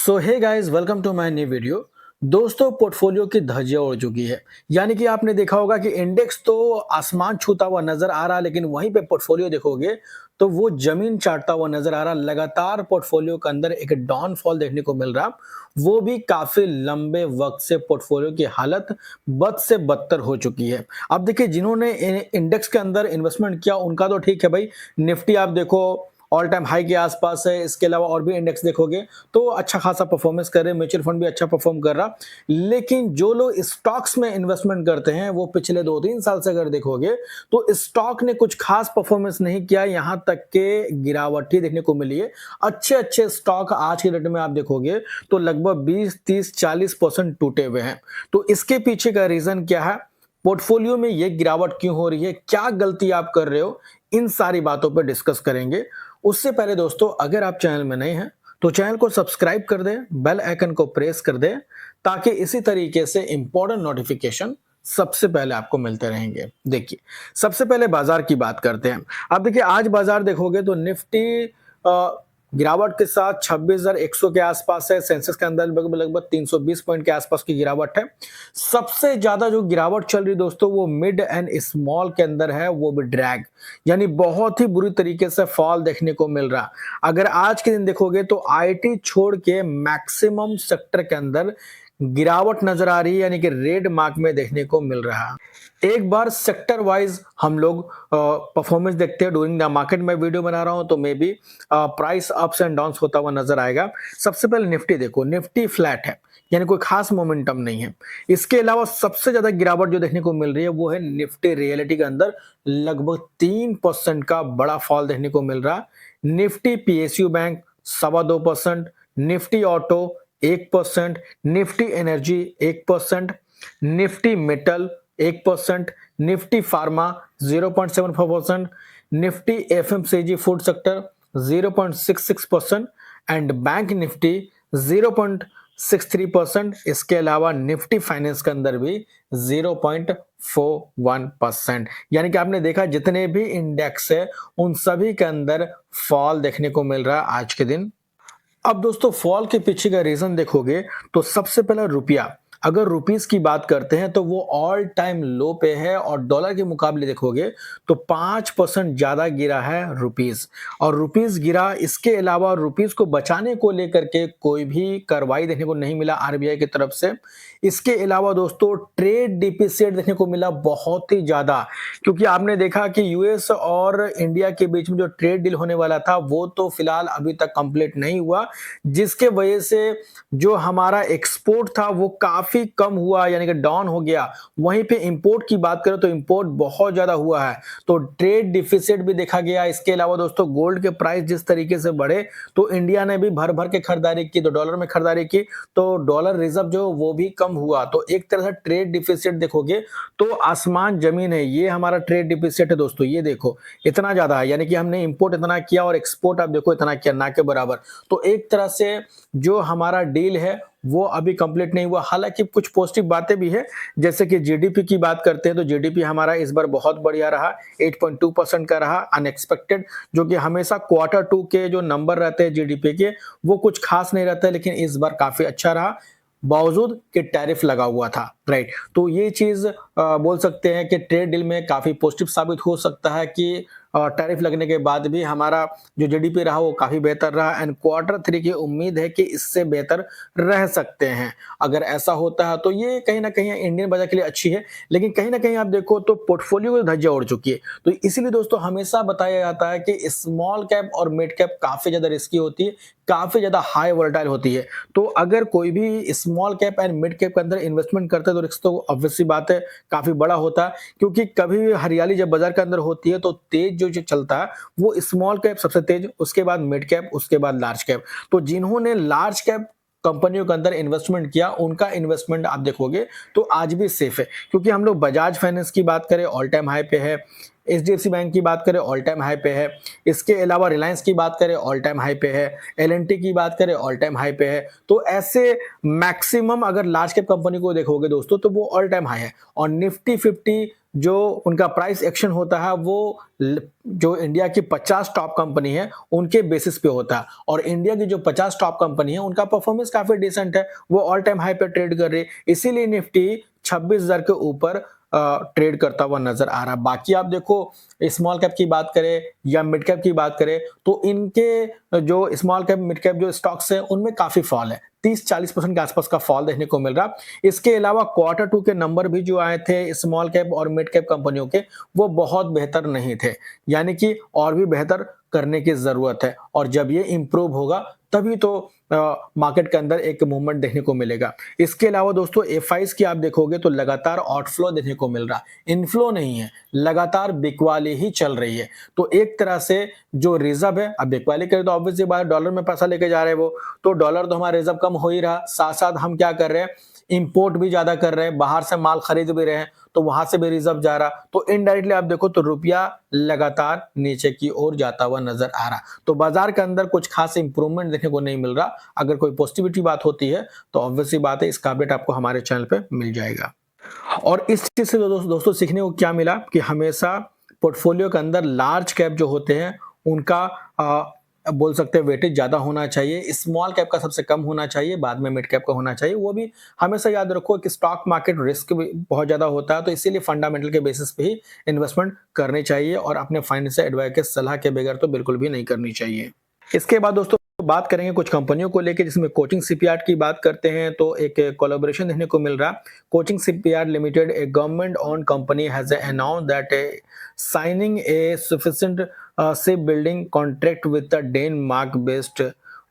So hey guys, welcome to my new video. दोस्तों, portfolio की धज्जियां उड़ चुकी है। यानी कि आपने देखा होगा कि इंडेक्स तो आसमान छूता हुआ नजर आ रहा, लेकिन वहीं पे पोर्टफोलियो देखोगे तो वो जमीन चाटता हुआ नजर आ रहा। लगातार पोर्टफोलियो के अंदर एक डाउनफॉल देखने को मिल रहा, वो भी काफी लंबे वक्त से पोर्टफोलियो की हालत बद से बदतर हो चुकी है। अब देखिए, जिन्होंने इंडेक्स के अंदर इन्वेस्टमेंट किया उनका तो ठीक है भाई। निफ्टी आप देखो ऑल टाइम हाई के आसपास है। इसके अलावा और भी इंडेक्स देखोगे तो अच्छा खासा परफॉर्मेंस कर रहे हैं, म्यूचुअल फंड भी अच्छा परफॉर्म कर रहा। लेकिन जो लोग स्टॉक्स में इन्वेस्टमेंट करते हैं वो पिछले 2-3 साल से अगर देखोगे तो स्टॉक ने कुछ खास परफॉर्मेंस नहीं किया, यहां तक के गिरावट ही देखने को मिली है। अच्छे अच्छे स्टॉक आज के डेट में आप देखोगे तो लगभग 20, 30, 40% टूटे हुए हैं। तो इसके पीछे का रीजन क्या है, पोर्टफोलियो में ये गिरावट क्यों हो रही है, क्या गलती आप कर रहे हो, इन सारी बातों पर डिस्कस करेंगे। उससे पहले दोस्तों, अगर आप चैनल में नए हैं तो चैनल को सब्सक्राइब कर दें, बेल आइकन को प्रेस कर दें, ताकि इसी तरीके से इंपॉर्टेंट नोटिफिकेशन सबसे पहले आपको मिलते रहेंगे। देखिए, सबसे पहले बाजार की बात करते हैं। अब देखिए, आज बाजार देखोगे तो निफ्टी गिरावट के साथ 26,100 के आसपास है। सेंसेक्स के अंदर लगभग 320 पॉइंट के आसपास की गिरावट है। सबसे ज्यादा जो गिरावट चल रही दोस्तों वो मिड एंड स्मॉल के अंदर है, वो भी ड्रैग, यानी बहुत ही बुरी तरीके से फॉल देखने को मिल रहा। अगर आज के दिन देखोगे तो आईटी छोड़ के मैक्सिमम सेक्टर के अंदर गिरावट नजर आ रही है, यानी कि रेड मार्क में देखने को मिल रहा। एक बार सेक्टर वाइज हम लोग परफॉर्मेंस देखते हैं। ड्यूरिंग द मार्केट में वीडियो बना रहा हूं तो may be price ups and downs होता हुआ नजर आएगा। सबसे पहले निफ्टी देखो, निफ्टी फ्लैट है, यानी कोई खास मोमेंटम नहीं है। इसके अलावा सबसे ज्यादा गिरावट जो देखने को मिल रही है वो है निफ्टी रियलिटी के अंदर, लगभग 3% का बड़ा फॉल देखने को मिल रहा। Nifty PSU bank 2.25%, Nifty auto 1%, Nifty energy 1%, Nifty metal 1%, Nifty pharma 0.74%, Nifty FMCG food sector 0.66% and bank Nifty 0.63%। इसके अलावा निफ्टी फाइनेंस के अंदर भी 0.41%। यानी कि आपने देखा जितने भी इंडेक्स है उन सभी के अंदर फॉल देखने को मिल रहा है आज के दिन। अब दोस्तों, फॉल के पीछे का रीजन देखोगे तो सबसे पहला रुपया। अगर रुपीस की बात करते हैं तो वो ऑल टाइम लो पे है, और डॉलर के मुकाबले देखोगे तो 5% ज्यादा गिरा है रुपीस। और रुपीस गिरा, इसके अलावा रुपीस को बचाने को लेकर के कोई भी कार्रवाई देखने को नहीं मिला आरबीआई की तरफ से। इसके अलावा दोस्तों, ट्रेड डिफिसिट देखने को मिला बहुत ही ज्यादा, क्योंकि आपने देखा कि यूएस और इंडिया के बीच में जो ट्रेड डील होने वाला था वो तो फिलहाल अभी तक कंप्लीट नहीं हुआ, जिसके वजह से जो हमारा एक्सपोर्ट था वो काफी कम हुआ, यानी कि डाउन हो गया। वहीं पे इंपोर्ट की बात करें तो इंपोर्ट बहुत ज्यादा हुआ है, तो ट्रेड डिफिसिट भी देखा गया। इसके अलावा दोस्तों, गोल्ड के प्राइस जिस तरीके से बढ़े तो इंडिया ने भी भर भर के खरीदारी की, तो डॉलर में खरीदारी की, तो डॉलर रिजर्व जो वो भी कम हुआ। तो एक तरह से ट्रेड डिफिसिट देखोगे तो आसमान जमीन है। ये हमारा ट्रेड डिफिसिट है दोस्तों, ये देखो इतना ज्यादा है, यानी कि हमने इंपोर्ट इतना किया और एक्सपोर्ट आप देखो इतना किया, ना के बराबर। तो एक तरह से जो हमारा डील है वो अभी कंप्लीट नहीं हुआ। हालांकि कुछ पॉजिटिव बातें भी है, जैसे कि जीडीपी की बात करते हैं तो जीडीपी हमारा इस बार बहुत बढ़िया रहा, 8.2% का रहा, अनएक्सपेक्टेड। जो कि हमेशा Q2 के जो नंबर रहते हैं जीडीपी के वो कुछ खास नहीं रहता है, लेकिन इस बार काफी अच्छा रहा, बावजूद कि टैरिफ लगा हुआ था, राइट। तो ये चीज बोल सकते हैं कि ट्रेड डील में काफी पॉजिटिव साबित हो सकता है कि टैरिफ लगने के बाद भी हमारा जो जीडीपी रहा वो काफी बेहतर रहा, एंड Q3 की उम्मीद है कि इससे बेहतर रह सकते हैं। अगर ऐसा होता है तो ये कहीं ना कहीं इंडियन बाजार के लिए अच्छी है, लेकिन कहीं ना कहीं आप देखो तो पोर्टफोलियो की धज्जियां उड़ चुकी है। तो इसीलिए दोस्तों हमेशा बताया जाता है कि स्मॉल कैप और मिड कैप काफी ज्यादा रिस्की होती है, काफी ज्यादा हाई वोलेटाइल होती है। तो अगर कोई भी small cap and mid cap के अंदर इन्वेस्टमेंट करता है तो रिस्क तो ऑब्वियस सी बात है काफी बड़ा होता है, क्योंकि कभी भी हरियाली जब बाजार के अंदर होती है तो तेज जो चलता है वो स्मॉल कैप सबसे तेज, उसके बाद मिड कैप, उसके बाद लार्ज कैप। तो जिन्होंने लार्ज कैप कंपनियों के अंदर इन्वेस्टमेंट किया उनका इन्वेस्टमेंट आप देखोगे तो आज भी सेफ है, क्योंकि हम लोग बजाज फाइनेंस की बात करें ऑल टाइम हाई पे है, एचडीएफसी बैंक की बात करें ऑल टाइम हाई पे है, इसके अलावा रिलायंस की बात करें ऑल टाइम हाई पे है, एलएनटी की बात करें ऑल टाइम हाई पे है। तो ऐसे मैक्सिमम अगर लार्ज कैप कंपनी को देखोगे दोस्तों तो वो ऑल टाइम हाई है। और निफ्टी 50 जो उनका प्राइस एक्शन होता है वो जो इंडिया की 50 टॉप कंपनी है उनके बेसिस पे होता है, और इंडिया की जो 50 टॉप कंपनी है उनका परफॉर्मेंस काफी डिसेंट है, वो ऑल टाइम हाई पे ट्रेड कर रही है, इसीलिए निफ्टी 26,000 के ऊपर ट्रेड करता हुआ नजर आ रहा है। बाकी आप देखो स्मॉल कैप की बात करें या मिड कैप की बात करें तो इनके जो स्मॉल कैप मिड कैप जो स्टॉक्स है उनमें काफी फॉल है, 30-40% के आसपास का फॉल देखने को मिल रहा। इसके अलावा Q2 के नंबर भी जो आए थे स्मॉल कैप और मिड कैप कंपनियों के वो बहुत बेहतर नहीं थे, यानी कि और भी बेहतर करने की जरूरत है, और जब ये इंप्रूव होगा तभी तो मार्केट के अंदर एक मूवमेंट देखने को मिलेगा। इसके अलावा दोस्तों एफआईज की आप देखोगे तो लगातार आउटफ्लो देखने को मिल रहा, इनफ्लो नहीं है, लगातार बिकवाली ही चल रही है। तो एक तरह से जो रिजर्व है, अब बिकवाली करें तो ऑब्वियसली बात डॉलर में पैसा लेके जा रहे हैं वो, तो डॉलर तो हमारा रिजर्व कम हो ही रहा, साथ साथ हम क्या कर रहे हैं इंपोर्ट भी ज्यादा कर रहे हैं, बाहर से माल खरीद भी रहे हैं तो वहां से भी रिजर्व जा रहा, तो इनडायरेक्टली आप देखो तो रुपया लगातार नीचे की ओर जाता हुआ नजर आ रहा। तो बाजार के अंदर कुछ खास इंप्रूवमेंट देखने को नहीं मिल रहा। अगर कोई पॉजिटिविटी बात होती है तो ऑब्वियसली बात है इसका अपडेट आपको हमारे चैनल पे मिल जाएगा। और इस चीज से दोस्तों सीखने को क्या मिला कि हमेशा पोर्टफोलियो के अंदर लार्ज कैप जो होते हैं उनका बोल सकते हैं वेटेज ज्यादा होना चाहिए, स्मॉल कैप का सबसे कम होना चाहिए, बाद में मिड कैप का होना चाहिए। वो भी हमेशा याद रखो कि स्टॉक मार्केट रिस्क भी बहुत ज्यादा होता है, तो इसीलिए फंडामेंटल के बेसिस पे ही इन्वेस्टमेंट करनी चाहिए और अपने फाइनेंशियल एडवाइस के सलाह के बगैर तो बिल्कुल भी नहीं करनी चाहिए। इसके बाद दोस्तों बात करेंगे कुछ कंपनियों को लेकर, जिसमें कोचिंग शिपयार्ड की बात करते हैं तो एक कोलैबोरेशन देखने को मिल रहा। Coaching shipyard limited, A government owned company, has announced that signing A sufficient ship building contract with the Denmark based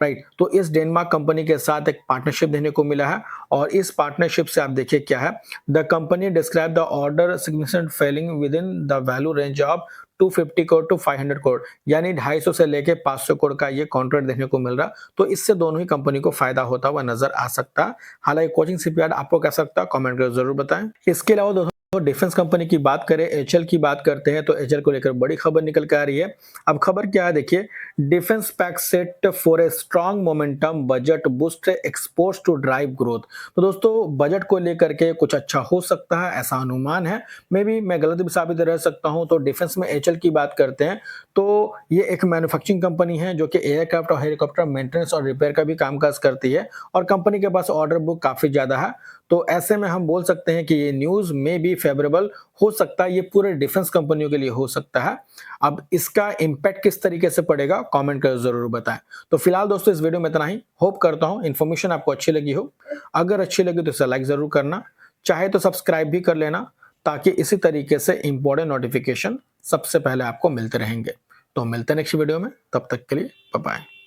right. तो इस डेनमार्क कंपनी के साथ एक पार्टनरशिप देखने को मिला है, और इस पार्टनरशिप से आप देखिए क्या है, the company describe the order significant failing within the value range of 250 crore to 500 crore, यानी 250 से लेके 500 करोड़ का ये कॉन्ट्रैक्ट देखने को मिल रहा। तो इससे दोनों ही कंपनी को फायदा होता हुआ नजर आ सकता है। हालांकि कोचिंग शिपयार्ड आपको क्या सकता है कमेंट करके जरूर बताएं। इसके अलावा दोस्तों डिफेंस कंपनी की बात करें, एचएल की बात करते हैं तो एचएल को लेकर बड़ी खबर निकल के आ रही है। अब खबर क्या है देखिए, defence pack set for a strong momentum, budget boost exports to drive growth. तो दोस्तों बजट को लेकर के कुछ अच्छा हो सकता है ऐसा अनुमान है, मे बी मैं गलत भी साबित रह सकता हूं। तो डिफेंस में एचएल की बात करते हैं तो ये एक मैन्युफैक्चरिंग कंपनी है जो कि एयरक्राफ्ट और हेलीकॉप्टर मेंटेनेंस और रिपेयर का भी कामकाज करती है, और कंपनी के पास ऑर्डर बुक काफी ज्यादा है। तो ऐसे में हम बोल सकते हैं कि ये न्यूज में भी फेवरेबल हो सकता है, ये पूरे डिफेंस कंपनियों के लिए हो सकता है। अब इसका इंपैक्ट किस तरीके से पड़ेगा कमेंट कर जरूर बताएं। तो फिलहाल दोस्तों इस वीडियो में इतना ही, होप करता हूं इन्फॉर्मेशन आपको अच्छी लगी हो। अगर अच्छी लगी तो इसे लाइक जरूर करना, चाहे तो सब्सक्राइब भी कर लेना, ताकि इसी तरीके से इंपॉर्टेंट नोटिफिकेशन सबसे पहले आपको मिलते रहेंगे। तो मिलते हैं नेक्स्ट वीडियो में, तब तक के लिए बाय बाय।